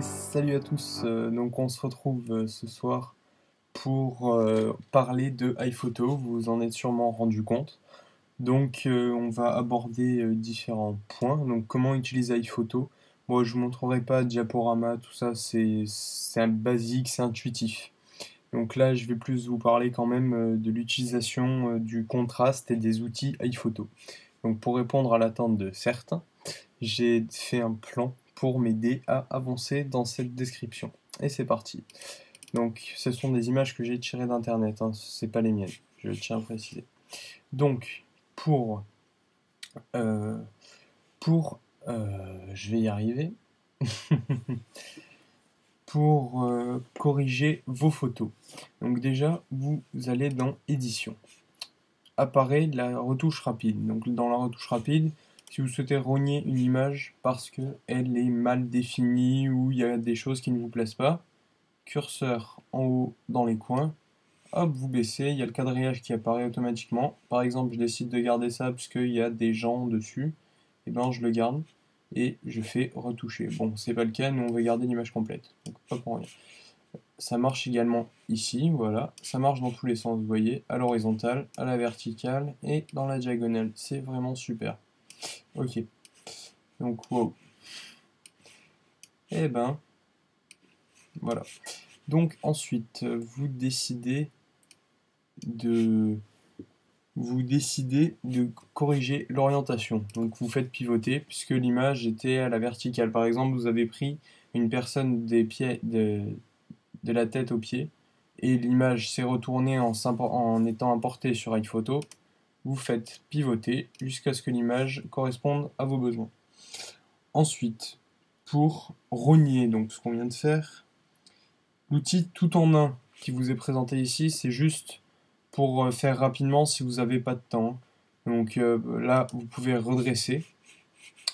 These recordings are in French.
salut à tous. Donc on se retrouve ce soir pour parler de iPhoto. Vous vous en êtes sûrement rendu compte. Donc on va aborder différents points. Donc comment utiliser iPhoto. Moi je vous montrerai pas diaporama, tout ça c'est un basique, c'est intuitif. Donc là je vais plus vous parler quand même de l'utilisation du contraste et des outils iPhoto. Donc pour répondre à l'attente de certains, j'ai fait un plan pour m'aider à avancer dans cette description. Et c'est parti. Donc, ce sont des images que j'ai tirées d'internet, hein, c'est pas les miennes, je tiens à préciser. Donc, pour, euh, je vais y arriver, pour corriger vos photos. Donc déjà, vous allez dans Édition. Apparaît la retouche rapide. Donc dans la retouche rapide, si vous souhaitez rogner une image parce qu'elle est mal définie ou il y a des choses qui ne vous plaisent pas, curseur en haut dans les coins, hop, vous baissez, il y a le quadrillage qui apparaît automatiquement. Par exemple, je décide de garder ça parce qu'il y a des gens dessus, et ben je le garde et je fais retoucher. Bon, c'est pas le cas, nous on veut garder l'image complète, donc pas pour rien. Ça marche également ici, voilà. Ça marche dans tous les sens, vous voyez, à l'horizontale, à la verticale et dans la diagonale. C'est vraiment super. Ok. Donc, wow. Eh ben, voilà. Donc ensuite, de vous décidez de corriger l'orientation. Donc vous faites pivoter puisque l'image était à la verticale. Par exemple, vous avez pris une personne des pieds de la tête aux pieds et l'image s'est retournée en étant importée sur iPhoto. Vous faites pivoter jusqu'à ce que l'image corresponde à vos besoins. Ensuite, pour rogner, donc ce qu'on vient de faire, l'outil tout en un qui vous est présenté ici, c'est juste pour faire rapidement si vous n'avez pas de temps. Donc là, vous pouvez redresser.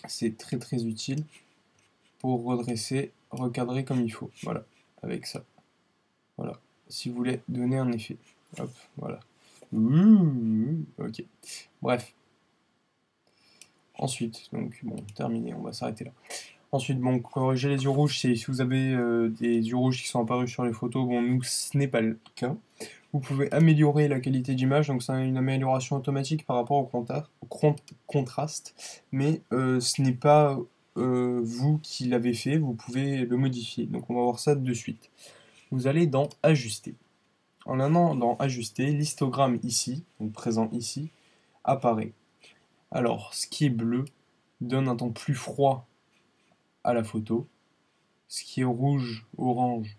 C'est très très utile pour redresser, recadrer comme il faut. Voilà, avec ça. Voilà, si vous voulez donner un effet. Hop, voilà. Ok. Bref. Ensuite, donc bon, terminé, on va s'arrêter là. Ensuite, bon, corriger les yeux rouges, c'est si vous avez des yeux rouges qui sont apparus sur les photos, bon, nous, ce n'est pas le cas. Vous pouvez améliorer la qualité d'image, donc c'est une amélioration automatique par rapport au contraste, mais ce n'est pas vous qui l'avez fait, vous pouvez le modifier. Donc on va voir ça de suite. Vous allez dans Ajuster. En allant dans Ajuster, l'histogramme ici, donc présent ici, apparaît. Alors, ce qui est bleu donne un ton plus froid à la photo. Ce qui est rouge, orange,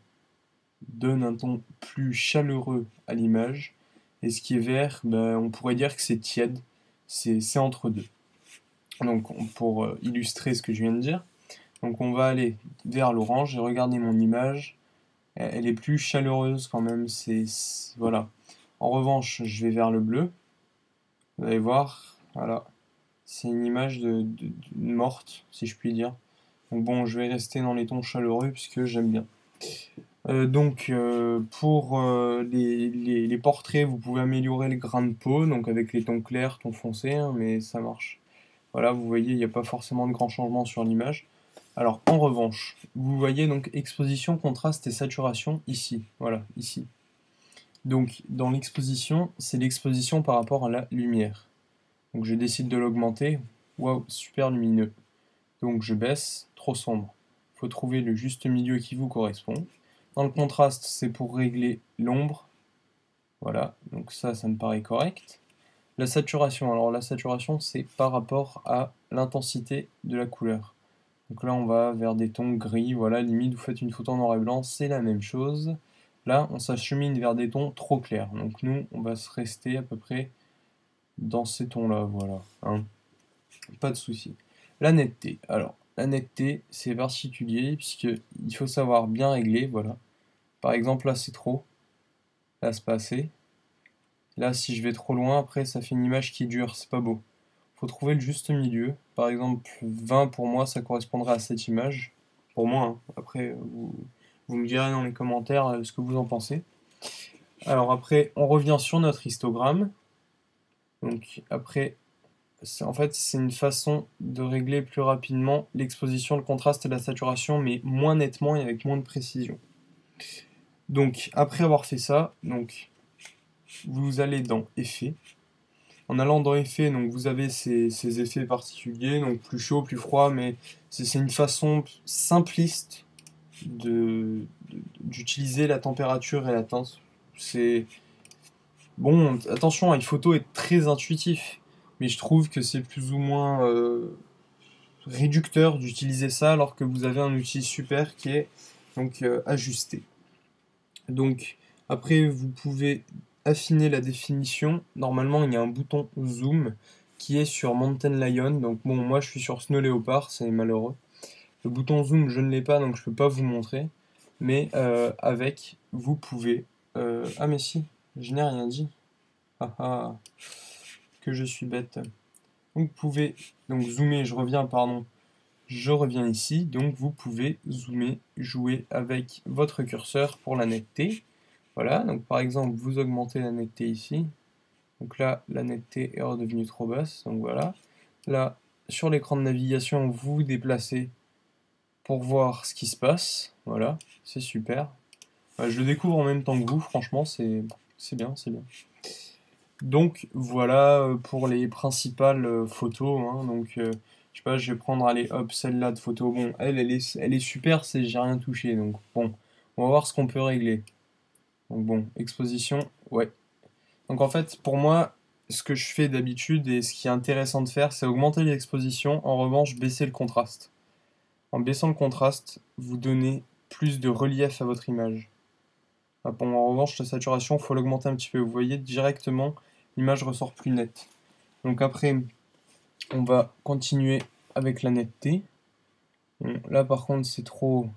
donne un ton plus chaleureux à l'image. Et ce qui est vert, ben, on pourrait dire que c'est tiède. C'est entre deux. Donc, pour illustrer ce que je viens de dire, donc on va aller vers l'orange et regarder mon image. Elle est plus chaleureuse quand même. Voilà. En revanche, je vais vers le bleu. Vous allez voir, voilà. C'est une image de morte, si je puis dire. Donc bon, je vais rester dans les tons chaleureux puisque j'aime bien. Pour les portraits, vous pouvez améliorer le grain de peau, donc avec les tons clairs, tons foncés, hein, mais ça marche. Voilà, vous voyez, il n'y a pas forcément de grands changements sur l'image. Alors, en revanche, vous voyez donc exposition, contraste et saturation ici. Voilà, ici. Donc, dans l'exposition, c'est l'exposition par rapport à la lumière. Donc, je décide de l'augmenter. Waouh, super lumineux. Donc, je baisse, trop sombre. Il faut trouver le juste milieu qui vous correspond. Dans le contraste, c'est pour régler l'ombre. Voilà, donc ça me paraît correct. La saturation, alors la saturation, c'est par rapport à l'intensité de la couleur. Donc là, on va vers des tons gris, voilà, limite, vous faites une photo en noir et blanc, c'est la même chose. Là, on s'achemine vers des tons trop clairs. Donc nous, on va se rester à peu près dans ces tons-là, voilà. Hein. Pas de souci. La netteté, alors, la netteté, c'est particulier, puisqu'il faut savoir bien régler, voilà. Par exemple, là, c'est trop. Là, c'est pas assez. Là, si je vais trop loin, après, ça fait une image qui dure, c'est pas beau. Faut trouver le juste milieu. Par exemple, 20 pour moi, ça correspondrait à cette image. Pour moi, hein. Après, vous me direz dans les commentaires ce que vous en pensez. Alors après, on revient sur notre histogramme. Donc après, en fait, c'est une façon de régler plus rapidement l'exposition, le contraste et la saturation, mais moins nettement et avec moins de précision. Donc, après avoir fait ça, donc, vous allez dans Effets. En allant dans Effets, donc, vous avez ces effets particuliers, donc plus chaud, plus froid, mais c'est une façon simpliste d'utiliser la température et la teinte. C'est bon, attention, iPhoto est très intuitif, mais je trouve que c'est plus ou moins réducteur d'utiliser ça alors que vous avez un outil super qui est donc ajusté. Donc après vous pouvez affiner la définition. Normalement il y a un bouton zoom qui est sur Mountain Lion. Donc bon, moi je suis sur Snow Leopard, c'est malheureux. Le bouton zoom je ne l'ai pas donc je peux pas vous montrer. Mais avec vous pouvez ah mais si, je n'ai rien dit. Ah ah, que je suis bête. Donc vous pouvez donc zoomer, je reviens ici, donc vous pouvez zoomer, jouer avec votre curseur pour la netteté. Voilà, donc par exemple vous augmentez la netteté ici. Donc là la netteté est redevenue trop basse, donc voilà. Là sur l'écran de navigation vous vous déplacez pour voir ce qui se passe. Voilà, c'est super. Je le découvre en même temps que vous, franchement c'est bien, c'est bien. Donc voilà pour les principales photos, hein. Donc je sais pas, je vais prendre, allez hop, celle-là de photo. Bon, elle est super, j'ai rien touché. Donc bon, on va voir ce qu'on peut régler. Donc bon, exposition, ouais. Donc en fait, pour moi, ce que je fais d'habitude et ce qui est intéressant de faire, c'est augmenter l'exposition, en revanche, baisser le contraste. En baissant le contraste, vous donnez plus de relief à votre image. Ah bon, en revanche, la saturation, il faut l'augmenter un petit peu. Vous voyez, directement, l'image ressort plus nette. Donc après, on va continuer avec la netteté. Bon, là, par contre, c'est trop...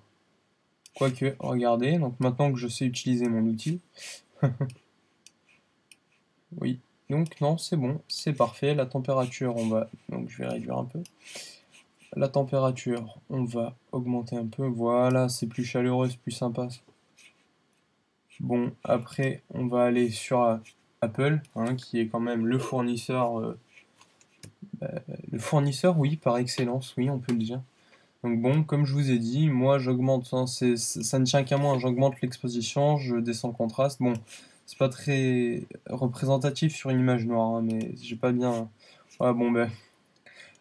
Quoique, regardez. Donc maintenant que je sais utiliser mon outil... Oui, donc non, c'est bon, c'est parfait. La température, on va... Donc je vais réduire un peu. La température, on va augmenter un peu. Voilà, c'est plus chaleureux, c'est plus sympa. Bon, après, on va aller sur Apple, hein, qui est quand même le fournisseur, oui, par excellence, oui, on peut le dire. Donc bon, comme je vous ai dit, moi j'augmente, hein, ça ne tient qu'à moi, hein, j'augmente l'exposition, je descends le contraste. Bon, c'est pas très représentatif sur une image noire, hein, mais j'ai pas bien... Ouais, bon, ben,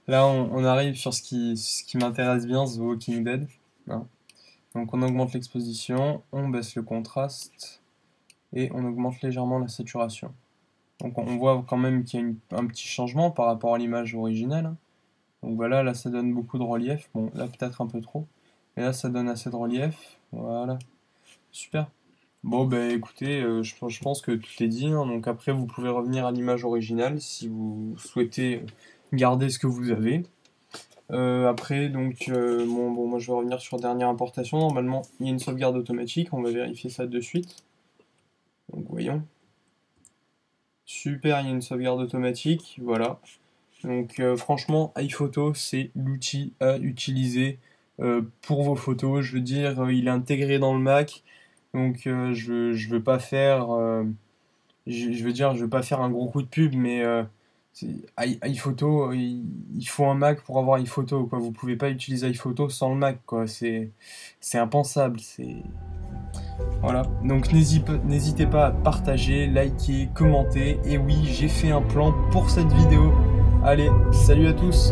là on arrive sur ce qui m'intéresse bien, The Walking Dead, hein. Donc on augmente l'exposition, on baisse le contraste, et on augmente légèrement la saturation. Donc on voit quand même qu'il y a un petit changement par rapport à l'image originale, hein. Donc voilà, là ça donne beaucoup de relief. Bon, là peut-être un peu trop. Mais là ça donne assez de relief. Voilà. Super. Bon, bah écoutez, je pense que tout est dit, hein. Donc après, vous pouvez revenir à l'image originale si vous souhaitez garder ce que vous avez. Après, donc, bon, moi je vais revenir sur dernière importation. Normalement, il y a une sauvegarde automatique. On va vérifier ça de suite. Donc voyons. Super, il y a une sauvegarde automatique. Voilà. Donc franchement, iPhoto, c'est l'outil à utiliser pour vos photos. Je veux dire, il est intégré dans le Mac, donc je veux pas faire, je veux dire, je veux pas faire un gros coup de pub, mais iPhoto, il faut un Mac pour avoir iPhoto, quoi. Vous pouvez pas utiliser iPhoto sans le Mac, quoi. C'est impensable. Voilà. Donc n'hésitez pas à partager, liker, commenter. Et oui, j'ai fait un plan pour cette vidéo. Allez, salut à tous!